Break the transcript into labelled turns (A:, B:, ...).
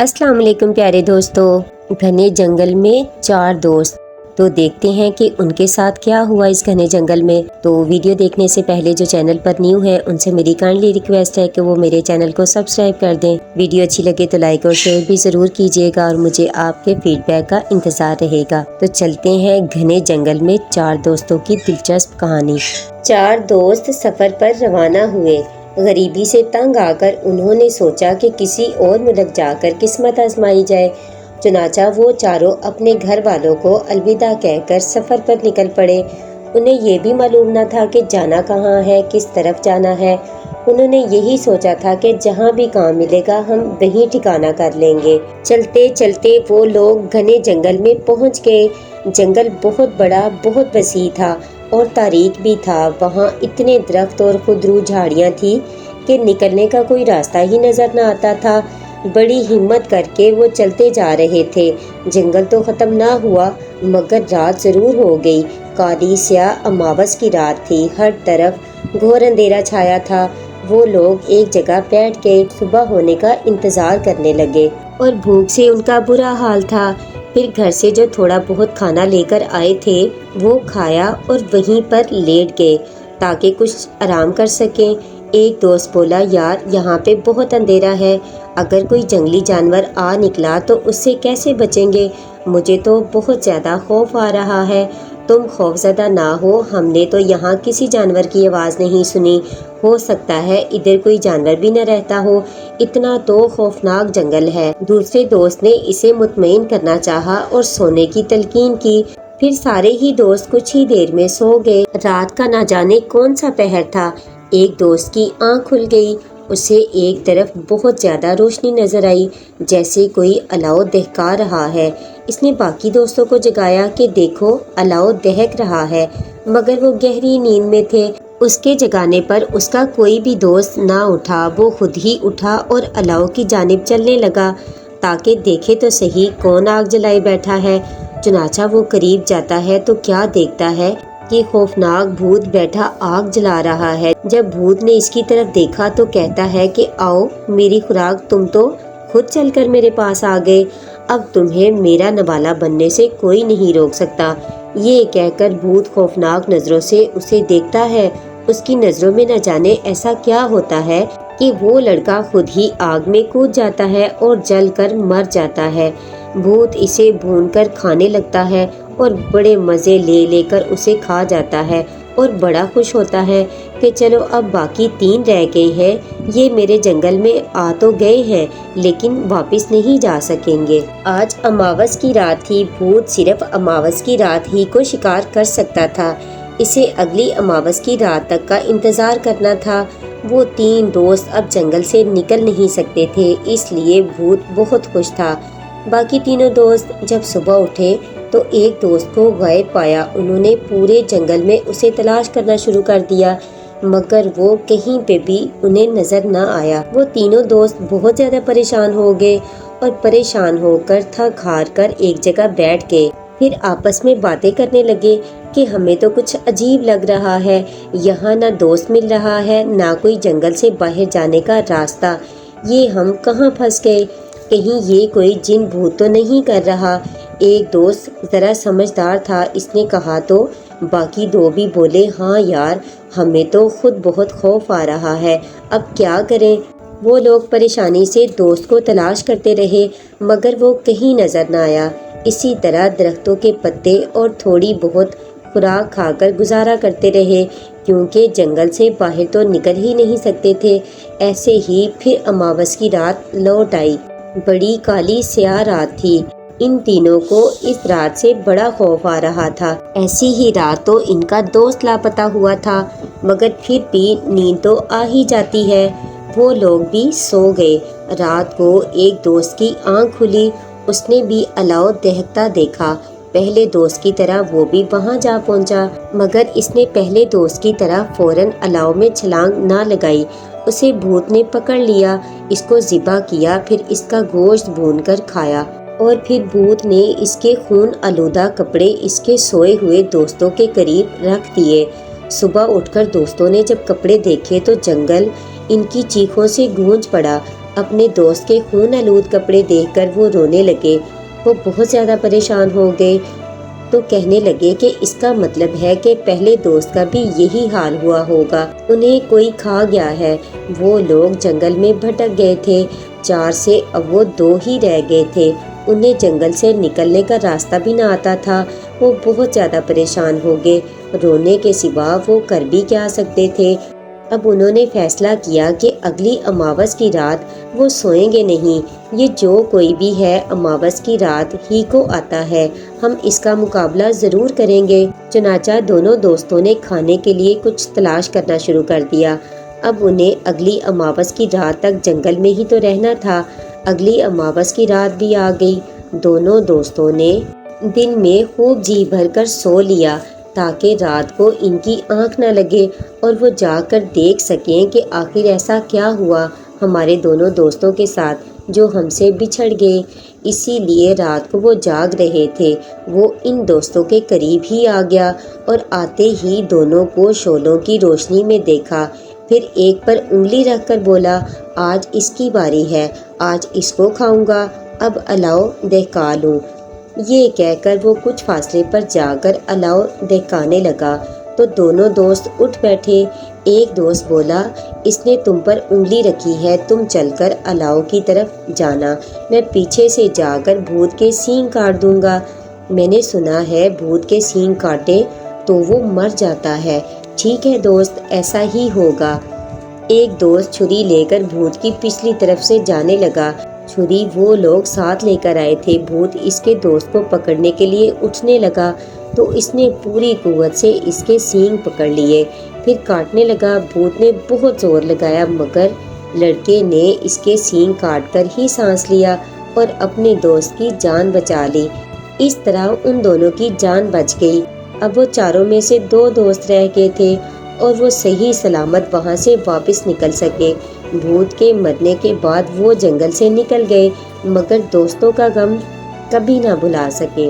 A: अस्सलाम वालेकुम प्यारे दोस्तों। घने जंगल में 4 दोस्त, तो देखते हैं कि उनके साथ क्या हुआ इस घने जंगल में। तो वीडियो देखने से पहले जो चैनल पर न्यू है उनसे मेरी काइंडली रिक्वेस्ट है कि वो मेरे चैनल को सब्सक्राइब कर दें। वीडियो अच्छी लगे तो लाइक और शेयर भी ज़रूर कीजिएगा और मुझे आपके फीडबैक का इंतज़ार रहेगा। तो चलते हैं घने जंगल में 4 दोस्तों की दिलचस्प कहानी। 4 दोस्त सफ़र पर रवाना हुए। गरीबी से तंग आकर उन्होंने सोचा कि किसी और मुल्क जाकर किस्मत आजमाई जाए। चुनाचा वो चारों अपने घर वालों को अलविदा कहकर सफ़र पर निकल पड़े। उन्हें ये भी मालूम न था कि जाना कहाँ है, किस तरफ जाना है। उन्होंने यही सोचा था कि जहाँ भी काम मिलेगा हम वहीं ठिकाना कर लेंगे। चलते चलते वो लोग घने जंगल में पहुँच गए। जंगल बहुत बड़ा, बहुत वसी था और तारीक भी था। वहाँ इतने दरख्त और खुदरू झाड़ियाँ थी कि निकलने का कोई रास्ता ही नज़र न आता था। बड़ी हिम्मत करके वो चलते जा रहे थे। जंगल तो ख़त्म ना हुआ मगर रात ज़रूर हो गई। काली स्याह अमावस की रात थी। हर तरफ घोर अंधेरा छाया था। वो लोग एक जगह बैठ के सुबह होने का इंतज़ार करने लगे और भूख से उनका बुरा हाल था। फिर घर से जो थोड़ा बहुत खाना लेकर आए थे वो खाया और वहीं पर लेट गए ताकि कुछ आराम कर सकें। एक दोस्त बोला, यार यहाँ पे बहुत अंधेरा है, अगर कोई जंगली जानवर आ निकला तो उससे कैसे बचेंगे? मुझे तो बहुत ज़्यादा खौफ आ रहा है। तुम खौफज़दा ना हो, हमने तो यहाँ किसी जानवर की आवाज़ नहीं सुनी। हो सकता है इधर कोई जानवर भी न रहता हो, इतना तो खौफनाक जंगल है। दूसरे दोस्त ने इसे मुतमईन करना चाहा और सोने की तलकीन की। फिर सारे ही दोस्त कुछ ही देर में सो गए। रात का ना जाने कौन सा पहर था। एक दोस्त की आँख खुल गई। उसे एक तरफ बहुत ज़्यादा रोशनी नजर आई, जैसे कोई अलाव दहका रहा है। इसने बाकी दोस्तों को जगाया कि देखो अलाव दहक रहा है, मगर वो गहरी नींद में थे। उसके जगाने पर उसका कोई भी दोस्त ना उठा। वो खुद ही उठा और अलाव की जानिब चलने लगा ताकि देखे तो सही कौन आग जलाए बैठा है। चुनाचा वो करीब जाता है तो क्या देखता है कि खौफनाक भूत बैठा आग जला रहा है। जब भूत ने इसकी तरफ देखा तो कहता है कि आओ मेरी खुराक, तुम तो खुद चलकर मेरे पास आ गए, अब तुम्हें मेरा नवाला बनने से कोई नहीं रोक सकता। ये कहकर भूत खौफनाक नजरों से उसे देखता है। उसकी नजरों में न जाने ऐसा क्या होता है कि वो लड़का खुद ही आग में कूद जाता है और जलकर मर जाता है। भूत इसे भूनकर खाने लगता है और बड़े मज़े ले लेकर उसे खा जाता है और बड़ा खुश होता है कि चलो अब बाकी 3 रह गए हैं। ये मेरे जंगल में आ तो गए हैं लेकिन वापस नहीं जा सकेंगे। आज अमावस की रात थी। भूत सिर्फ अमावस की रात ही को शिकार कर सकता था। इसे अगली अमावस की रात तक का इंतज़ार करना था। वो 3 दोस्त अब जंगल से निकल नहीं सकते थे, इसलिए भूत बहुत खुश था। बाकी तीनों दोस्त जब सुबह उठे तो एक दोस्त को गायब पाया। उन्होंने पूरे जंगल में उसे तलाश करना शुरू कर दिया मगर वो कहीं पे भी उन्हें नजर न आया। वो तीनों दोस्त बहुत ज्यादा परेशान हो गए और परेशान होकर थक हार कर एक जगह बैठ गए। फिर आपस में बातें करने लगे कि हमें तो कुछ अजीब लग रहा है, यहाँ ना दोस्त मिल रहा है ना कोई जंगल से बाहर जाने का रास्ता। ये हम कहाँ फंस गए? कहीं ये कोई जिन भूत तो नहीं कर रहा? एक दोस्त जरा समझदार था, इसने कहा तो बाकी 2 भी बोले, हाँ यार हमें तो खुद बहुत खौफ आ रहा है, अब क्या करें? वो लोग परेशानी से दोस्त को तलाश करते रहे मगर वो कहीं नजर न आया। इसी तरह दरख्तों के पत्ते और थोड़ी बहुत खुराक खाकर गुजारा करते रहे क्योंकि जंगल से बाहर तो निकल ही नहीं सकते थे। ऐसे ही फिर अमावस की रात लौट आई। बड़ी काली स्याह रात थी। इन तीनों को इस रात से बड़ा खौफ आ रहा था। ऐसी ही रात तो इनका दोस्त लापता हुआ था मगर फिर भी नींद तो आ ही जाती है। वो लोग भी सो गए। रात को एक दोस्त की आंख खुली। उसने भी अलाव दहकता देखा। पहले दोस्त की तरह वो भी वहां जा पहुंचा मगर इसने पहले दोस्त की तरह फौरन अलाव में छलांग ना लगाई। उसे भूत ने पकड़ लिया, इसको ज़िबा किया, फिर इसका गोश्त भूनकर खाया और फिर भूत ने इसके खून आलूदा कपड़े इसके सोए हुए दोस्तों के करीब रख दिए। सुबह उठकर दोस्तों ने जब कपड़े देखे तो जंगल इनकी चीखों से गूंज पड़ा। اپنے دوست کے خون آلود کپڑے دیکھ کر وہ رونے لگے۔ وہ بہت زیادہ پریشان ہو گئے تو کہنے لگے کہ اس کا مطلب ہے کہ پہلے دوست کا بھی یہی حال ہوا ہوگا، انہیں کوئی کھا گیا ہے۔ وہ لوگ جنگل میں بھٹک گئے تھے، 4 سے اب وہ 2 ہی رہ گئے تھے۔ انہیں جنگل سے نکلنے کا راستہ بھی نہ آتا تھا۔ وہ بہت زیادہ پریشان ہو گئے، رونے کے سوا وہ کر بھی کیا سکتے تھے۔ اب انہوں نے فیصلہ کیا کہ اگلی اماوس کی رات وہ سوئیں گے نہیں۔ یہ جو کوئی بھی ہے اماوس کی رات ہی کو آتا ہے، ہم اس کا مقابلہ ضرور کریں گے۔ چنانچہ دونوں دوستوں نے کھانے کے لیے کچھ تلاش کرنا شروع کر دیا۔ اب انہیں اگلی اماوس کی رات تک جنگل میں ہی تو رہنا تھا۔ اگلی اماوس کی رات بھی آ گئی۔ دونوں دوستوں نے دن میں خوب جی بھر کر سو لیا تاکہ رات کو ان کی آنکھ نہ لگے اور وہ جا کر دیکھ سکیں کہ آخر ایسا کیا ہوا ہمارے دونوں دوستوں کے ساتھ جو ہم سے بچھڑ گئے۔ اسی لیے رات کو وہ جاگ رہے تھے۔ وہ ان دوستوں کے قریب ہی آ گیا اور آتے ہی دونوں کو شعلوں کی روشنی میں دیکھا۔ پھر ایک پر انگلی رکھ کر بولا، آج اس کی باری ہے، آج اس کو کھاؤں گا، اب الاؤ دہکا لوں۔ یہ کہہ کر وہ کچھ فاصلے پر جا کر الاؤ دہکانے لگا تو دونوں دوست اٹھ بیٹھے۔ ایک دوست بولا، اس نے تم پر انگلی رکھی ہے، تم چل کر الاؤ کی طرف جانا، میں پیچھے سے جا کر بھوت کے سینگ کاٹ دوں گا۔ میں نے سنا ہے بھوت کے سینگ کاٹے تو وہ مر جاتا ہے۔ ٹھیک ہے دوست، ایسا ہی ہوگا۔ ایک دوست چھری لے کر بھوت کی پچھلی طرف سے جانے لگا۔ چھری وہ لوگ ساتھ لے کر آئے تھے۔ بھوت اس کے دوست کو پکڑنے کے لیے اٹھنے لگا تو اس نے پوری قوت سے اس کے سینگ پکڑ لیے، پھر کاٹنے لگا۔ بھوت نے بہت زور لگایا مگر لڑکے نے اس کے سینگ کاٹ کر ہی سانس لیا اور اپنے دوست کی جان بچا لی۔ اس طرح ان دونوں کی جان بچ گئی۔ اب وہ چاروں میں سے 2 دوست رہ گئے تھے اور وہ صحیح سلامت وہاں سے واپس نکل سکے۔ بھوت کے مرنے کے بعد وہ جنگل سے نکل گئے مگر دوستوں کا غم کبھی نہ بھلا سکے۔